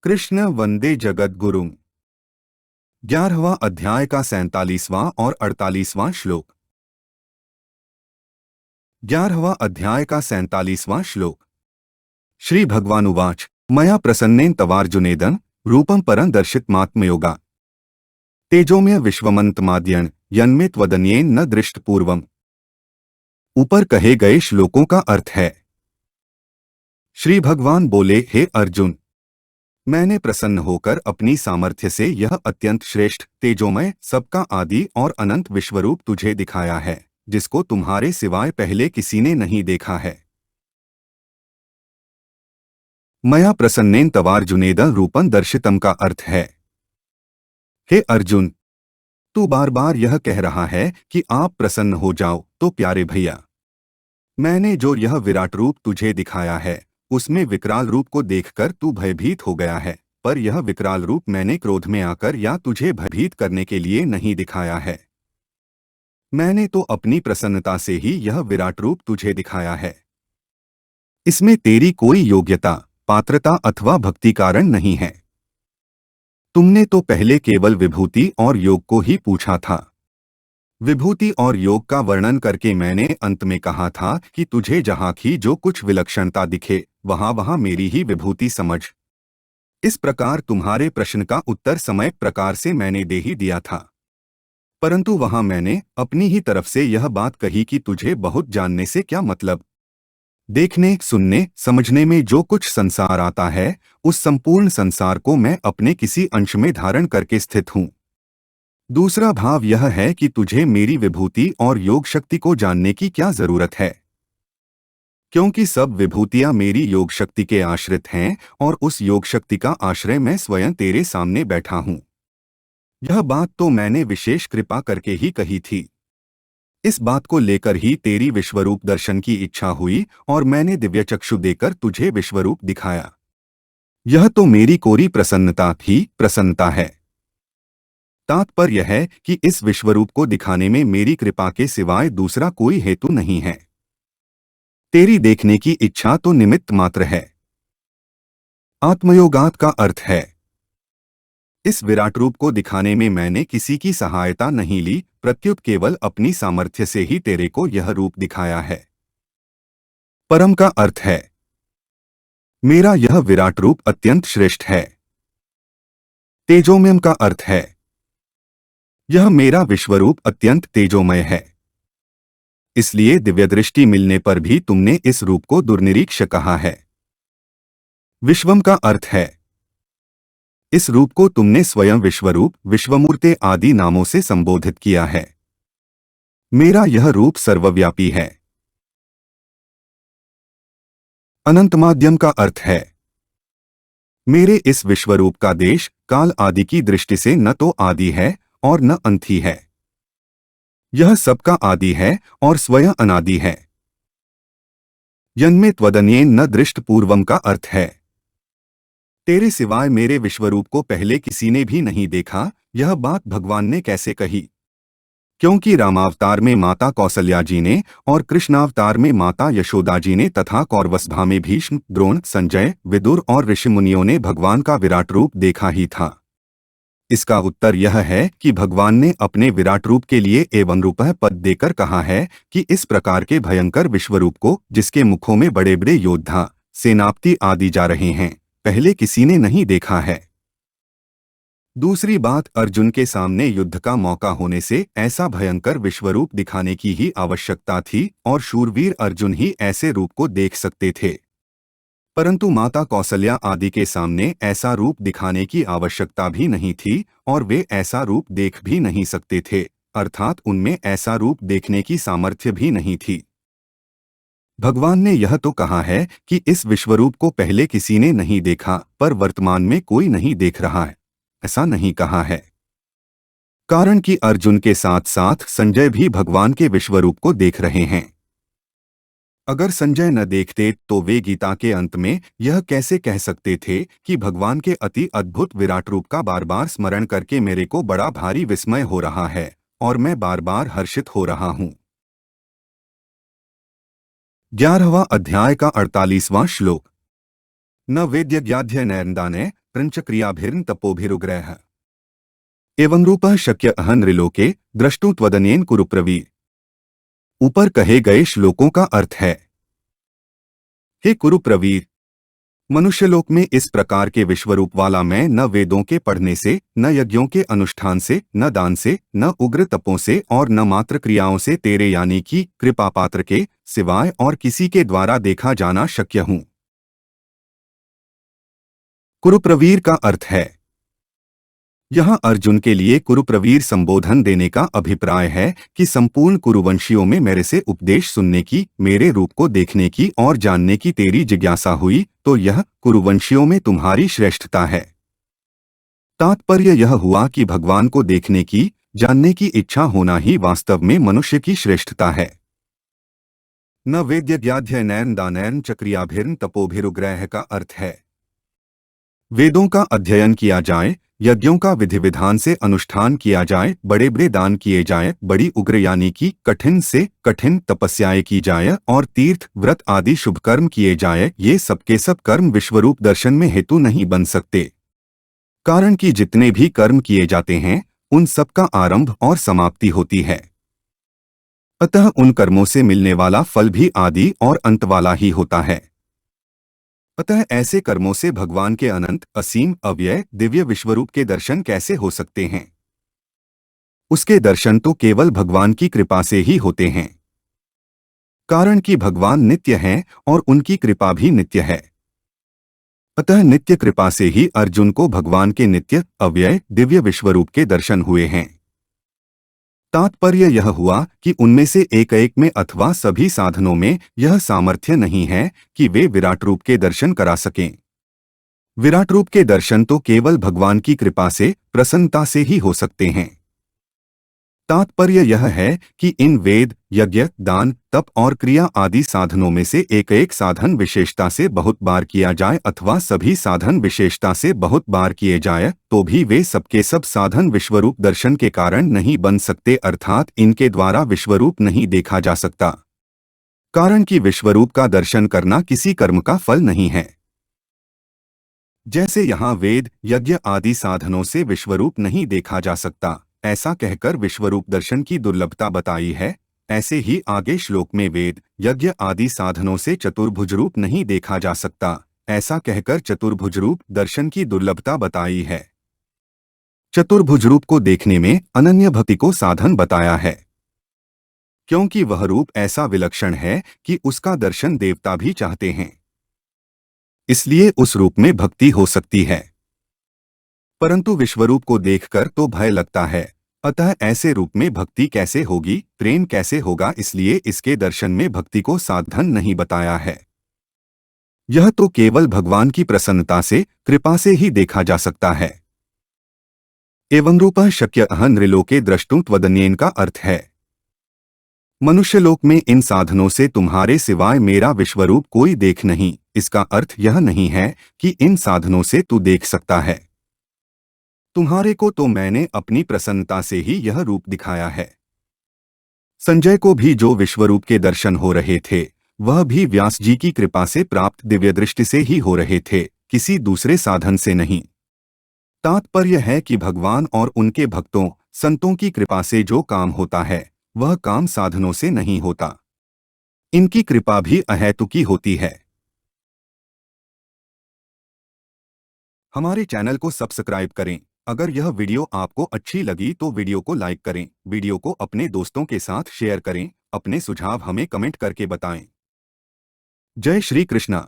कृष्ण वंदे जगद्गुरुम। 11वां अध्याय का 47वां और 48वां श्लोक। 11वां अध्याय का 47वां श्लोक। श्री भगवानुवाच मया प्रसन्नेन तवार्जुनेदं रूपं परं दर्शितमात्मयोगा तेजोमय विश्वमंतमाद्यन यन्मे त्वदन्येन न दृष्टपूर्वम्। ऊपर कहे गए श्लोकों का अर्थ है। श्री भगवान बोले, हे अर्जुन, मैंने प्रसन्न होकर अपनी सामर्थ्य से यह अत्यंत श्रेष्ठ, तेजोमय, सबका आदि और अनंत विश्वरूप तुझे दिखाया है, जिसको तुम्हारे सिवाय पहले किसी ने नहीं देखा है। मया प्रसन्नेन तवार्जुनेद रूपं दर्शितम का अर्थ है, हे अर्जुन, तू बार बार यह कह रहा है कि आप प्रसन्न हो जाओ, तो प्यारे भैया, मैंने जो यह विराट रूप तुझे दिखाया है, उसमें विकराल रूप को देखकर तू भयभीत हो गया है, पर यह विकराल रूप मैंने क्रोध में आकर या तुझे भयभीत करने के लिए नहीं दिखाया है। मैंने तो अपनी प्रसन्नता से ही यह विराट रूप तुझे दिखाया है। इसमें तेरी कोई योग्यता, पात्रता अथवा भक्ति कारण नहीं है। तुमने तो पहले केवल विभूति और योग को ही पूछा था। विभूति और योग का वर्णन करके मैंने अंत में कहा था कि तुझे जहाँ की जो कुछ विलक्षणता दिखे, वहाँ वहाँ मेरी ही विभूति समझ। इस प्रकार तुम्हारे प्रश्न का उत्तर समय प्रकार से मैंने दे ही दिया था, परंतु वहाँ मैंने अपनी ही तरफ से यह बात कही कि तुझे बहुत जानने से क्या मतलब। देखने, सुनने, समझने में जो कुछ संसार आता है, उस संपूर्ण संसार को मैं अपने किसी अंश में धारण करके स्थित हूँ। दूसरा भाव यह है कि तुझे मेरी विभूति और योग शक्ति को जानने की क्या जरूरत है, क्योंकि सब विभूतियां मेरी योग शक्ति के आश्रित हैं और उस योग शक्ति का आश्रय मैं स्वयं तेरे सामने बैठा हूँ। यह बात तो मैंने विशेष कृपा करके ही कही थी। इस बात को लेकर ही तेरी विश्वरूप दर्शन की इच्छा हुई और मैंने दिव्य चक्षु देकर तुझे विश्वरूप दिखाया। यह तो मेरी कोरी प्रसन्नता थी, प्रसन्नता है। तात्पर्य है कि इस विश्वरूप को दिखाने में मेरी कृपा के सिवाय दूसरा कोई हेतु नहीं है। तेरी देखने की इच्छा तो निमित्त मात्र है। आत्मयोगात का अर्थ है, इस विराट रूप को दिखाने में मैंने किसी की सहायता नहीं ली, प्रत्युत केवल अपनी सामर्थ्य से ही तेरे को यह रूप दिखाया है। परम का अर्थ है, मेरा यह विराट रूप अत्यंत श्रेष्ठ है। तेजोमय का अर्थ है, यह मेरा विश्वरूप अत्यंत तेजोमय है। इसलिए दिव्य दृष्टि मिलने पर भी तुमने इस रूप को दुर्निरीक्ष कहा है। विश्वम का अर्थ है, इस रूप को तुमने स्वयं विश्वरूप, विश्वमूर्ते आदि नामों से संबोधित किया है। मेरा यह रूप सर्वव्यापी है। अनंत माध्यम का अर्थ है, मेरे इस विश्वरूप का देश काल आदि की दृष्टि से न तो आदि है और न अंत ही है। यह सबका आदि है और स्वयं अनादि है। यन्मे त्वदन्येन न दृष्ट पूर्वम का अर्थ है, तेरे सिवाय मेरे विश्वरूप को पहले किसी ने भी नहीं देखा। यह बात भगवान ने कैसे कही? क्योंकि रामावतार में माता कौसल्या जी ने और कृष्णावतार में माता यशोदा जी ने तथा कौरवसभा में भीष्म, द्रोण, संजय, विदुर और ऋषिमुनियों ने भगवान का विराट रूप देखा ही था। इसका उत्तर यह है कि भगवान ने अपने विराट रूप के लिए एवं रूपः पद देकर कहा है कि इस प्रकार के भयंकर विश्वरूप को, जिसके मुखों में बड़े बड़े योद्धा, सेनापति आदि जा रहे हैं, पहले किसी ने नहीं देखा है। दूसरी बात, अर्जुन के सामने युद्ध का मौका होने से ऐसा भयंकर विश्वरूप दिखाने की ही आवश्यकता थी और शूरवीर अर्जुन ही ऐसे रूप को देख सकते थे, परंतु माता कौसल्या आदि के सामने ऐसा रूप दिखाने की आवश्यकता भी नहीं थी और वे ऐसा रूप देख भी नहीं सकते थे, अर्थात उनमें ऐसा रूप देखने की सामर्थ्य भी नहीं थी। भगवान ने यह तो कहा है कि इस विश्वरूप को पहले किसी ने नहीं देखा, पर वर्तमान में कोई नहीं देख रहा है, ऐसा नहीं कहा है। कारण कि अर्जुन के साथ साथ संजय भी भगवान के विश्वरूप को देख रहे हैं। अगर संजय न देखते तो वे गीता के अंत में यह कैसे कह सकते थे कि भगवान के अति अद्भुत विराट रूप का बार बार स्मरण करके मेरे को बड़ा भारी विस्मय हो रहा है और मैं बार बार हर्षित हो रहा हूँ। 11वां अध्याय का 48वां श्लोक। न वेद्यज्ञाध्य नैर्दाने प्रंच क्रियाभिर्न तपोभिरुग्रह एवं रूपः शक्य अहनृलोके द्रष्टु त्वदन्येन कुरु प्रवीर। ऊपर कहे गए श्लोकों का अर्थ है, हे कुरु प्रवीर, मनुष्यलोक में इस प्रकार के विश्वरूप वाला मैं न वेदों के पढ़ने से, न यज्ञों के अनुष्ठान से, न दान से, न उग्र तपों से और न मात्र क्रियाओं से तेरे यानी कि कृपा पात्र के सिवाय और किसी के द्वारा देखा जाना शक्य हूं। कुरुप्रवीर का अर्थ है, यहाँ अर्जुन के लिए कुरुप्रवीर संबोधन देने का अभिप्राय है कि संपूर्ण कुरुवंशियों में मेरे से उपदेश सुनने की, मेरे रूप को देखने की और जानने की तेरी जिज्ञासा हुई तो यह कुरुवंशियों में तुम्हारी श्रेष्ठता है। तात्पर्य यह हुआ कि भगवान को देखने की, जानने की इच्छा होना ही वास्तव में मनुष्य की श्रेष्ठता है। न वेद्यज्ञाध्ययनैर्न दानैर्न च क्रियाभिर्न तपोभिरुग्रह का अर्थ है, वेदों का अध्ययन किया जाए, यज्ञों का विधि विधान से अनुष्ठान किया जाए, बड़े बड़े दान किए जाए, बड़ी उग्र यानी कि कठिन से कठिन तपस्याएं की जाए और तीर्थ व्रत आदि शुभ कर्म किए जाए, ये सबके सब कर्म विश्वरूप दर्शन में हेतु नहीं बन सकते। कारण कि जितने भी कर्म किए जाते हैं उन सब का आरंभ और समाप्ति होती है, अतः उन कर्मों से मिलने वाला फल भी आदि और अंत वाला ही होता है। अतः ऐसे कर्मों से भगवान के अनंत, असीम, अव्यय, दिव्य विश्वरूप के दर्शन कैसे हो सकते हैं? उसके दर्शन तो केवल भगवान की कृपा से ही होते हैं, कारण कि भगवान नित्य हैं और उनकी कृपा भी नित्य है। अतः नित्य कृपा से ही अर्जुन को भगवान के नित्य, अव्यय, दिव्य विश्वरूप के दर्शन हुए हैं। तात्पर्य यह हुआ कि उनमें से एक एक में अथवा सभी साधनों में यह सामर्थ्य नहीं है कि वे विराट रूप के दर्शन करा सकें। विराट रूप के दर्शन तो केवल भगवान की कृपा से, प्रसन्नता से ही हो सकते हैं। तात्पर्य यह है कि इन वेद, यज्ञ, दान, तप और क्रिया आदि साधनों में से एक एक साधन विशेषता से बहुत बार किया जाए अथवा सभी साधन विशेषता से बहुत बार किए जाए तो भी वे सबके सब साधन विश्वरूप दर्शन के कारण नहीं बन सकते, अर्थात इनके द्वारा विश्वरूप नहीं देखा जा सकता। कारण कि विश्वरूप का दर्शन करना किसी कर्म का फल नहीं है। जैसे यहाँ वेद, यज्ञ आदि साधनों से विश्वरूप नहीं देखा जा सकता, ऐसा कहकर विश्वरूप दर्शन की दुर्लभता बताई है, ऐसे ही आगे श्लोक में वेद, यज्ञ आदि साधनों से चतुर्भुज रूप नहीं देखा जा सकता, ऐसा कहकर चतुर्भुज रूप दर्शन की दुर्लभता बताई है। चतुर्भुज रूप को देखने में अनन्य भक्ति को साधन बताया है, क्योंकि वह रूप ऐसा विलक्षण है कि उसका दर्शन देवता भी चाहते हैं, इसलिए उस रूप में भक्ति हो सकती है। परंतु विश्वरूप को देखकर तो भय लगता है, अतः ऐसे रूप में भक्ति कैसे होगी, प्रेम कैसे होगा, इसलिए इसके दर्शन में भक्ति को साधन नहीं बताया है। यह तो केवल भगवान की प्रसन्नता से, कृपा से ही देखा जा सकता है। एवं रूपः शक्य अहनृलोके द्रष्टुं त्वदन्येन का अर्थ है, मनुष्यलोक में इन साधनों से तुम्हारे सिवाय मेरा विश्वरूप कोई देख नहीं। इसका अर्थ यह नहीं है कि इन साधनों से तू देख सकता है। तुम्हारे को तो मैंने अपनी प्रसन्नता से ही यह रूप दिखाया है। संजय को भी जो विश्वरूप के दर्शन हो रहे थे वह भी व्यास जी की कृपा से प्राप्त दिव्य दृष्टि से ही हो रहे थे, किसी दूसरे साधन से नहीं। तात्पर्य है कि भगवान और उनके भक्तों, संतों की कृपा से जो काम होता है वह काम साधनों से नहीं होता। इनकी कृपा भी अहेतुकी होती है। हमारे चैनल को सब्सक्राइब करें। अगर यह वीडियो आपको अच्छी लगी तो वीडियो को लाइक करें, वीडियो को अपने दोस्तों के साथ शेयर करें, अपने सुझाव हमें कमेंट करके बताएं। जय श्री कृष्णा।